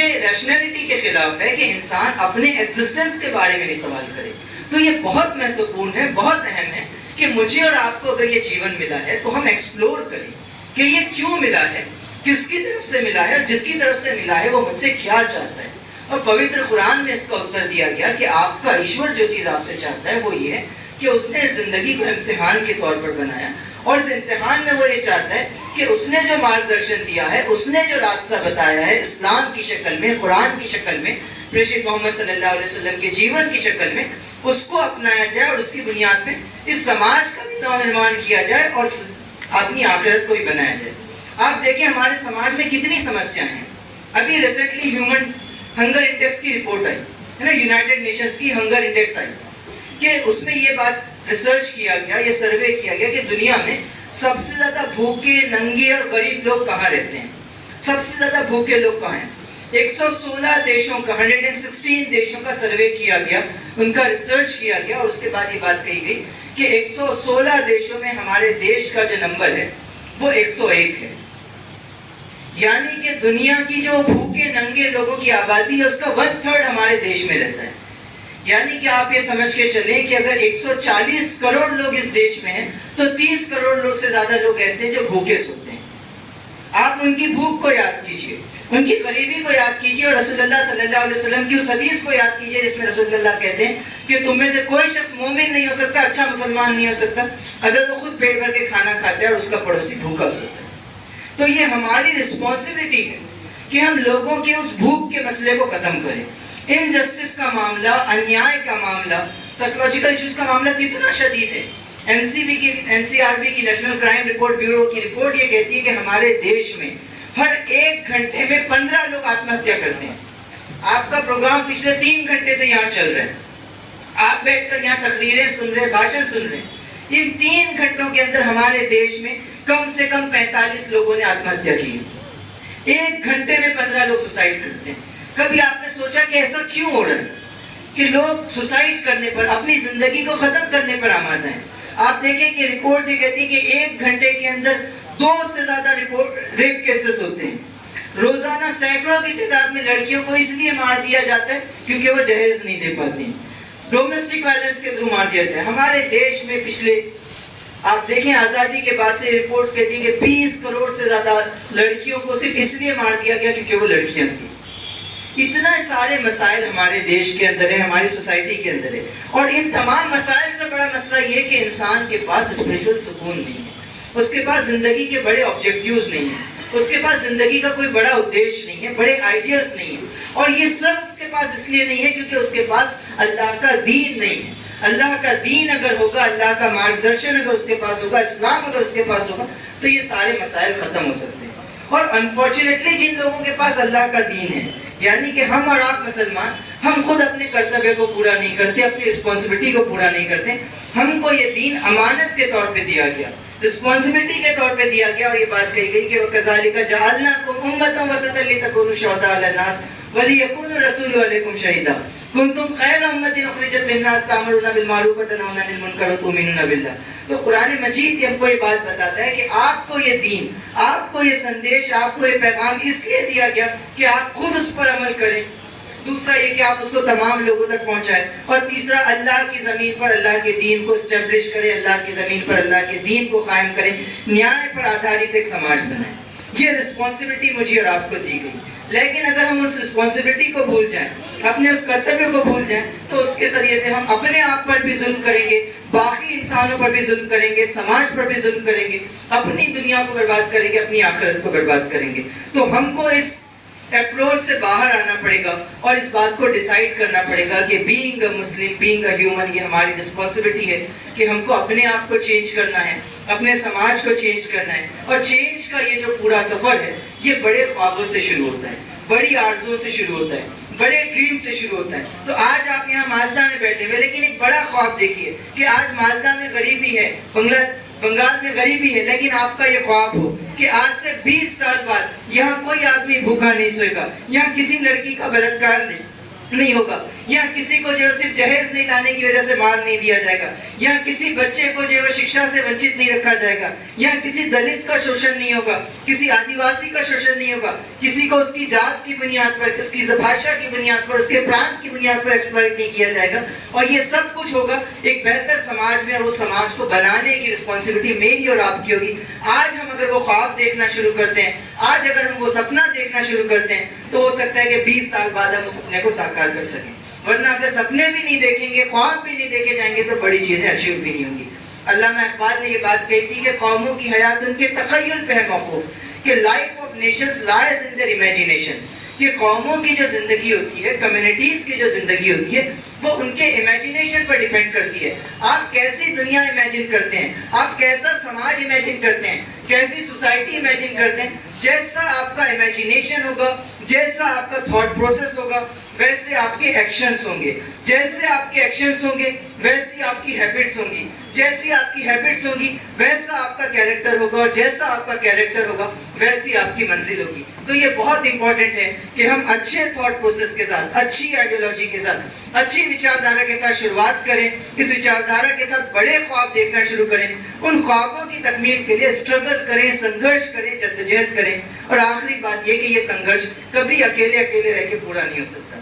یہ ریشنلٹی کے خلاف ہے کہ انسان اپنے ایگزسٹنس کے بارے میں نہیں سوال کرے. تو یہ بہت مہتوپورن ہے, بہت اہم ہے کہ مجھے اور آپ کو اگر یہ جیون ملا ہے تو ہم ایکسپلور کریں کہ یہ کیوں ملا ہے, کس کی طرف سے ملا ہے, اور جس کی طرف سے ملا ہے وہ مجھ سے کیا چاہتا ہے. اور پوتر قرآن میں اس کا اتر دیا گیا کہ آپ کا ایشور جو چیز آپ سے چاہتا ہے وہ یہ ہے کہ اس نے زندگی کو امتحان کے طور پر بنایا, اور اس امتحان میں وہ یہ چاہتا ہے کہ اس نے جو مارگدرشن دیا ہے, اس نے جو راستہ بتایا ہے اسلام کی شکل میں, قرآن کی شکل میں, پریشت محمد صلی اللہ علیہ وسلم کے جیون کی شکل میں, اس کو اپنایا جائے اور اس کی بنیاد میں اس سماج کا بھی نو نرمان کیا جائے اور اپنی آخرت کو بھی بنایا جائے. آپ دیکھیں ہمارے سماج میں کتنی سمسیاں ہیں. ابھی ریسنٹلی ہیومن ہنگر انڈیکس کی رپورٹ آئی ہے نا, یونائٹڈ نیشنز کی ہنگر انڈیکس آئی, کہ اس میں یہ بات ریسرچ کیا گیا, یہ سروے کیا گیا کہ دنیا میں سب سے زیادہ بھوکے, ننگے اور غریب لوگ کہاں رہتے ہیں. سب سے زیادہ بھوکے لوگ کہاں ہیں. 116 دیشوں کا 116 دیشوں کا سروے کیا گیا, ان کا ریسرچ کیا گیا, اور اس کے بعد یہ بات کہی گئی کہ 116 دیشوں میں ہمارے دیش کا جو نمبر ہے وہ 101 ہے. یعنی کہ دنیا کی جو بھوکے ننگے لوگوں کی آبادی ہے اس کا 1/3 ہمارے دیش میں رہتا ہے. یعنی کہ آپ یہ سمجھ کے چلیں کہ اگر 140 کروڑ لوگ اس دیش میں ہیں تو 30 کروڑ لوگ سے زیادہ لوگ ایسے ہیں جو بھوکے سوتے ہیں. آپ ان کی بھوک کو یاد کیجئے, ان کی غریبی کو یاد کیجئے, اور رسول اللہ صلی اللہ علیہ وسلم کی اس حدیث کو یاد کیجئے جس میں رسول اللہ کہتے ہیں کہ تم میں سے کوئی شخص مومن نہیں ہو سکتا, اچھا مسلمان نہیں ہو سکتا اگر وہ خود پیٹ بھر کے کھانا کھاتا ہے اور اس کا پڑوسی بھوکا سوتا ہے. تو یہ ہماری رسپانسبلٹی ہے کہ ہم لوگوں کے اس بھوک کے مسئلے کو ختم کریں. انجسٹس کا معاملہ, انیائے کا معاملہ, سائیکولوجیکل ایشوز کا معاملہ کتنا شدید ہے. این سی آر بی کی نیشنل کرائم رپورٹ بیورو کی رپورٹ یہ کہتی ہے کہ ہمارے دیش میں ہر 1 گھنٹے میں 15 لوگ آتم ہتیا کرتے ہیں. آپ کا پروگرام پچھلے 3 گھنٹے سے یہاں چل رہا ہے, آپ بیٹھ کر یہاں تقریریں سن رہے, بھاشن سن رہے. ان 3 گھنٹوں کے اندر ہمارے دیش میں کم سے کم 45 لوگوں نے آتم ہتیا کی. 1 گھنٹے میں 15 لوگ سوسائڈ کرتے ہیں. کبھی آپ نے سوچا کہ ایسا کیوں ہو رہا ہے کہ لوگ سوسائڈ کرنے پر, اپنی زندگی کو ختم کرنے پر آمادہ ہیں. آپ دیکھیں کہ رپورٹس یہ کہتی ہیں کہ 1 گھنٹے کے اندر 2 سے زیادہ ریپ کیسز ہوتے ہیں. روزانہ سینکڑوں کی تعداد میں لڑکیوں کو اس لیے مار دیا جاتا ہے کیونکہ وہ جہیز نہیں دے پاتی, ڈومیسٹک وائلنس کے تھرو مار دیا جاتا ہے. ہمارے دیش میں پچھلے آپ دیکھیں آزادی کے بعد سے رپورٹس کہتی ہیں کہ 20 کروڑ سے زیادہ لڑکیوں کو صرف اس لیے مار دیا گیا کیونکہ وہ لڑکیاں تھیں. اتنا سارے مسائل ہمارے دیش کے اندر ہے, ہماری سوسائٹی کے اندر ہے, اور ان تمام مسائل سے بڑا مسئلہ یہ کہ انسان کے پاس اسپریچول سکون نہیں ہے, اس کے پاس زندگی کے بڑے آبجیکٹیوز نہیں ہیں, اس کے پاس زندگی کا کوئی بڑا ادیش نہیں ہے, بڑے آئیڈیاز نہیں ہیں. اور یہ سب اس کے پاس اس لیے نہیں ہے کیونکہ اس کے پاس اللہ کا دین نہیں ہے. اللہ کا دین اگر ہوگا, اللہ کا مارگدرشن اگر اس کے پاس ہوگا, اسلام اگر اس کے پاس ہوگا, تو یہ سارے مسائل ختم ہو سکتے ہیں. اور انفارچونیٹلی جن لوگوں کے پاس اللہ کا دین ہے, یعنی کہ ہم اور آپ مسلمان, ہم خود اپنے کرتویہ کو پورا نہیں کرتے, اپنی رسپانسبلٹی کو پورا نہیں کرتے. ہم کو یہ دین امانت کے طور پہ دیا گیا, رسپانسبلٹی کے طور پہ دیا گیا, اور یہ بات کہی گئی کہ وَكَذَلِكَ جَعَلْنَاكُمْ أُمَّةً وَسَطًا لِتَكُونُوا شُهَدَاءَ عَلَى النَّاسِ وَلِيَكُونَ الرَّسُولُ عَلَيْكُمْ شَهِيدًا كُنتُمْ خَيْرَ أُمَّةٍ أُخْرِجَتْ لِلنَّاسِ تَأْمُرُونَ بِالْمَعْرُوفِ وَتَنْهَوْنَ عَنِ الْمُنكَرِ وَتُؤْمِنُونَ بِاللَّهِ. تو قرآن مجید ہم کو یہ بات بتاتا ہے کہ آپ کو یہ دین, آپ کو یہ سندیش, آپ کو یہ پیغام اس لیے دیا گیا کہ آپ خود اس پر عمل کریں. دوسرا یہ کہ آپ اس کو تمام لوگوں تک پہنچائیں, اور تیسرا اللہ کی زمین پر اللہ کے دین کو اسٹیبلش کریں, اللہ کی زمین پر اللہ کے دین کو قائم کریں, نیائے پر آدھارت ایک سماج بنائیں. یہ رسپانسبلٹی مجھے اور آپ کو دی گئی. لیکن اگر ہم اس رسپانسبلٹی کو بھول جائیں, اپنے اس کرتویہ کو بھول جائیں, تو اس کے ذریعے سے ہم اپنے آپ پر بھی ظلم کریں گے, باقی انسانوں پر بھی ظلم کریں گے, سماج پر بھی ظلم کریں گے, اپنی دنیا کو برباد کریں گے, اپنی آخرت کو برباد کریں گے. تو ہم کو اس اپروچ سے باہر آنا پڑے گا اور اس بات کو ڈیسائیڈ کرنا پڑے گا کہ being a Muslim, being a human, یہ ہماری رسپانسبلٹی ہے کہ ہم کو اپنے آپ کو چینج کرنا ہے, اپنے سماج کو چینج کرنا ہے. اور چینج کا یہ جو پورا سفر ہے یہ بڑے خوابوں سے شروع ہوتا ہے, بڑی آرزوؤں سے شروع ہوتا ہے, بڑے ڈریم سے شروع ہوتا ہے. تو آج آپ یہاں مالدہ میں بیٹھے ہوئے, لیکن ایک بڑا خواب دیکھیے کہ آج مالدہ میں غریبی ہے, بنگال میں غریبی ہے, لیکن آپ کا یہ خواب ہو کہ آج سے 20 سال بعد یہاں کوئی آدمی بھوکا نہیں سوئے گا, یہاں کسی لڑکی کا بلاత్కాر نہیں, نہیں ہوگا. یہاں کسی کو جو ہے صرف جہیز نہیں لانے کی وجہ سے مار نہیں دیا جائے گا. یہاں کسی بچے کو جو ہے شکشا سے ونچت نہیں رکھا جائے گا. یہاں کسی دلت کا شوشن نہیں ہوگا, کسی آدیواسی کا شوشن نہیں ہوگا, کسی کو اس کی ذات کی بنیاد پر, اس کی بھاشا کی بنیاد پر, اس کے پرانت کی بنیاد پر ایکسپلائٹ نہیں کیا جائے گا. اور یہ سب کچھ ہوگا ایک بہتر سماج میں, اور وہ سماج کو بنانے کی رسپانسبلٹی میری اور آپ کی ہوگی. آج ہم اگر وہ خواب دیکھنا شروع کرتے ہیں, آج اگر ہم وہ سپنا دیکھنا شروع کرتے ہیں, تو ہو سکتا ہے کہ 20 سال بعد ہم اس سپنے کو ساکار کر سکیں. ورنہ اگر سپنے بھی نہیں دیکھیں گے, خواب بھی نہیں دیکھے جائیں گے, تو بڑی چیزیں اچیو بھی نہیں ہوں گی. علامہ اقبال نے یہ بات کہی تھی کہ قوموں کی حیات ان کے تخیل پہ ہے موقوف, کہ life of nations lies in their imagination. کہ قوموں کی جو زندگی ہوتی ہے, کمیونٹیز کی جو زندگی ہوتی ہے, وہ ان کے امیجینیشن پر ڈیپینڈ کرتی ہے. آپ کیسی دنیا امیجن کرتے ہیں, آپ کیسا سماج امیجن کرتے ہیں, کیسی سوسائٹی امیجن کرتے ہیں, جیسا آپ کا امیجینیشن ہوگا, جیسا آپ کا تھاٹ پروسیس ہوگا, ویسے آپ کے ایکشنز ہوں گے. جیسے آپ کے ایکشنز ہوں گے, ویسی آپ کی ہیبٹس ہوں گی. جیسی آپ کی ہیبٹس ہوں گی, ویسا آپ کا کیریکٹر ہوگا, اور جیسا آپ کا کیریکٹر ہوگا, ویسی آپ کی منزل ہوگی. تو یہ بہت امپورٹنٹ ہے کہ ہم اچھے تھاٹ پروسیس کے ساتھ, اچھی آئیڈیالوجی کے ساتھ, اچھی وچاردھارا کے ساتھ شروعات کریں. اس وچاردھارا کے ساتھ بڑے خواب دیکھنا شروع کریں. ان خوابوں کی تکمیل کے لیے اسٹرگل کریں, سنگھرش کریں, جدوجہد کریں. اور آخری بات یہ کہ یہ سنگھرش کبھی اکیلے رہ کے پورا نہیں ہو سکتا.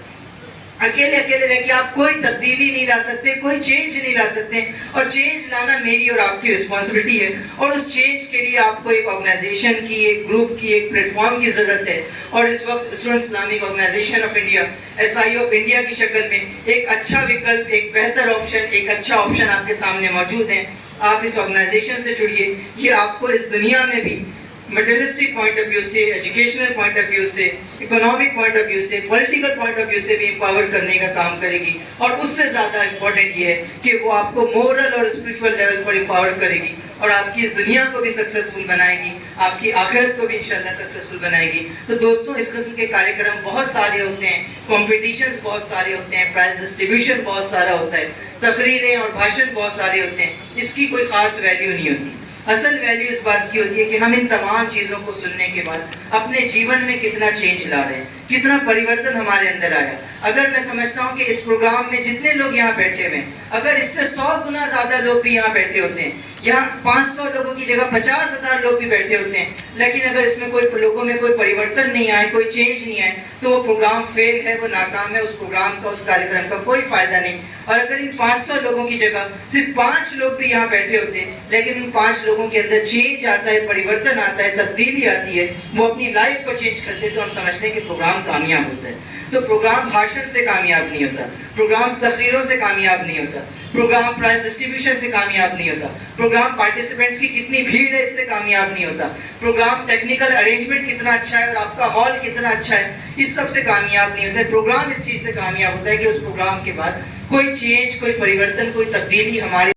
اکیلے رہ کے آپ کوئی تبدیلی نہیں لا سکتے, کوئی چینج نہیں لا سکتے. اور چینج لانا میری اور آپ کی رسپانسبلٹی ہے. اور اس چینج کے لیے آپ کو ایک آرگنائزیشن کی, ایک گروپ کی, ایک پلیٹ فارم کی ضرورت ہے. اور اس وقت Student Islamic Organisation of India, SI of India کی شکل میں ایک اچھا وکلپ, ایک بہتر آپشن, ایک اچھا آپشن آپ کے سامنے موجود ہے. آپ اس آرگنائزیشن سے جڑیے. یہ آپ کو اس دنیا میں بھی میٹرلسٹک پوائنٹ آف ویو سے, ایجوکیشنل پوائنٹ آف ویو سے, اکنامک پوائنٹ آف ویو سے, پولیٹیکل پوائنٹ آف ویو سے بھی امپاور کرنے کا کام کرے گی. اور اس سے زیادہ امپورٹنٹ یہ ہے کہ وہ آپ کو مورل اور اسپرچول لیول پر امپاور کرے گی, اور آپ کی اس دنیا کو بھی سکسیسفل بنائے گی, آپ کی آخرت کو بھی انشاءاللہ سکسیسفل بنائے گی. تو دوستوں, اس قسم کے کاریہ کرم بہت سارے ہوتے ہیں, کمپٹیشنز بہت سارے ہوتے ہیں, پرائز ڈسٹریبیوشن بہت سارا ہوتا ہے, تقریریں اور بھاشن بہت سارے ہوتے ہیں. اس کی کوئی خاص ویلیو نہیں ہوتی. اصل ویلیو اس بات کی ہوتی ہے کہ ہم ان تمام چیزوں کو سننے کے بعد اپنے جیون میں کتنا چینج لا رہے ہیں, کتنا پریورتن ہمارے اندر آیا. اگر میں سمجھتا ہوں کہ اس پروگرام میں جتنے لوگ یہاں بیٹھے ہوئے ہیں, اگر اس سے 100 گنا زیادہ لوگ بھی یہاں بیٹھے ہوتے ہیں, یہاں 500 لوگوں کی جگہ 50,000 لوگ بھی بیٹھے ہوتے ہیں, لیکن اگر اس میں کوئی لوگوں میں کوئی پریورتن نہیں آئے, کوئی چینج نہیں آئے, تو وہ پروگرام فیل ہے, وہ ناکام ہے. اس پروگرام کا, اس کاریہ کرم کا کوئی فائدہ نہیں. اور اگر ان 500 لوگوں کی جگہ صرف 5 لوگ بھی یہاں بیٹھے ہوتے ہیں, لیکن ان 5 لوگوں کے اندر چینج آتا ہے, پریورتن آتا ہے, تبدیلی آتی ہے, وہ اپنی لائف کو چینج کرتے, تو ہم سمجھتے ہیں کہ پروگرام کامیاب ہوتا ہے. تو پروگرام بھاشن سے کامیاب نہیں ہوتا, پروگرام تقریروں سے کامیاب نہیں ہوتا, پروگرام پرائز ڈسٹریبیوشن سے کامیاب نہیں ہوتا, پروگرام پارٹیسپینٹس کی کتنی بھیڑ ہے اس سے کامیاب نہیں ہوتا, پروگرام ٹیکنیکل ارینجمنٹ کتنا اچھا ہے اور آپ کا ہال کتنا اچھا ہے, اس سب سے کامیاب نہیں ہوتا ہے. پروگرام اس چیز سے کامیاب ہوتا ہے کہ اس پروگرام کے بعد کوئی چینج, کوئی پریورتن, کوئی تبدیلی ہمارے